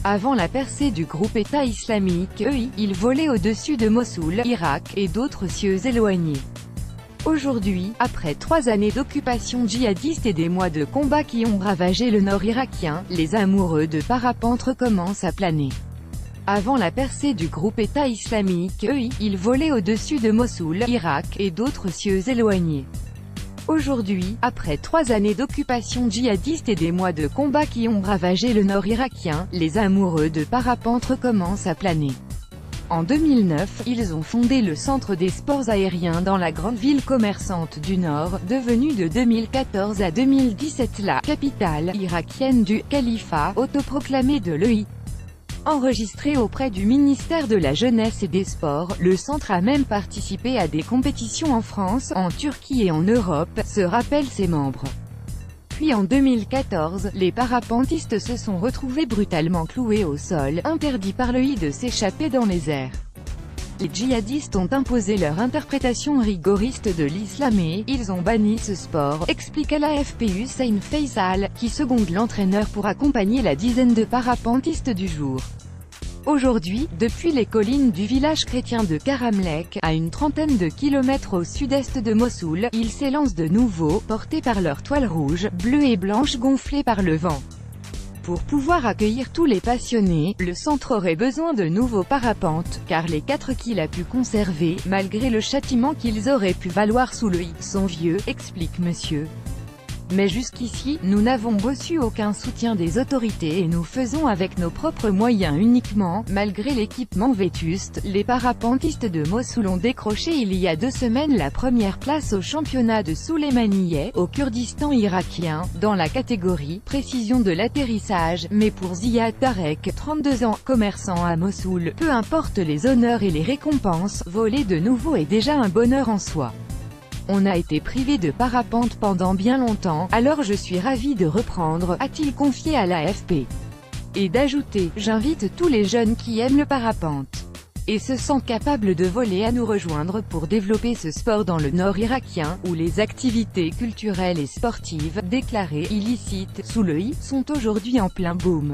Avant la percée du groupe État islamique EI, ils volaient au-dessus de Mossoul, Irak, et d'autres cieux éloignés. Aujourd'hui, après 3 années d'occupation djihadiste et des mois de combats qui ont ravagé le nord irakien, les amoureux de parapente recommencent à planer. Avant la percée du groupe État islamique EI, ils volaient au-dessus de Mossoul, Irak, et d'autres cieux éloignés. Aujourd'hui, après 3 années d'occupation djihadiste et des mois de combats qui ont ravagé le nord irakien, les amoureux de parapente recommencent à planer. En 2009, ils ont fondé le Centre des sports aériens dans la grande ville commerçante du Nord, devenue de 2014 à 2017 la capitale irakienne du califat autoproclamé de l'EI. Enregistré auprès du ministère de la Jeunesse et des Sports, le centre a même participé à des compétitions en France, en Turquie et en Europe, se rappellent ses membres. Puis en 2014, les parapentistes se sont retrouvés brutalement cloués au sol, interdits par l'EI de s'échapper dans les airs. Les djihadistes ont imposé leur interprétation rigoriste de l'islam et ils ont banni ce sport, explique à l'AFP Hussein Faisal, qui seconde l'entraîneur pour accompagner la dizaine de parapentistes du jour. Aujourd'hui, depuis les collines du village chrétien de Karamlek, à une trentaine de kilomètres au sud-est de Mossoul, ils s'élancent de nouveau, portés par leur toile rouge, bleue et blanche gonflée par le vent. Pour pouvoir accueillir tous les passionnés, le centre aurait besoin de nouveaux parapentes, car les 4 qu'il a pu conserver, malgré le châtiment qu'ils auraient pu valoir sous l'EI, sont vieux, explique monsieur. Mais jusqu'ici, nous n'avons reçu aucun soutien des autorités et nous faisons avec nos propres moyens uniquement, malgré l'équipement vétuste. Les parapentistes de Mossoul ont décroché il y a 2 semaines la première place au championnat de Souleymaniye, au Kurdistan irakien, dans la catégorie « précision de l'atterrissage », mais pour Ziad Tarek, 32 ans, commerçant à Mossoul, peu importe les honneurs et les récompenses, voler de nouveau est déjà un bonheur en soi. On a été privé de parapente pendant bien longtemps, alors je suis ravi de reprendre, a-t-il confié à l'AFP. Et d'ajouter, j'invite tous les jeunes qui aiment le parapente et se sentent capables de voler à nous rejoindre pour développer ce sport dans le nord irakien, où les activités culturelles et sportives, déclarées illicites, sous l'EI, sont aujourd'hui en plein boom.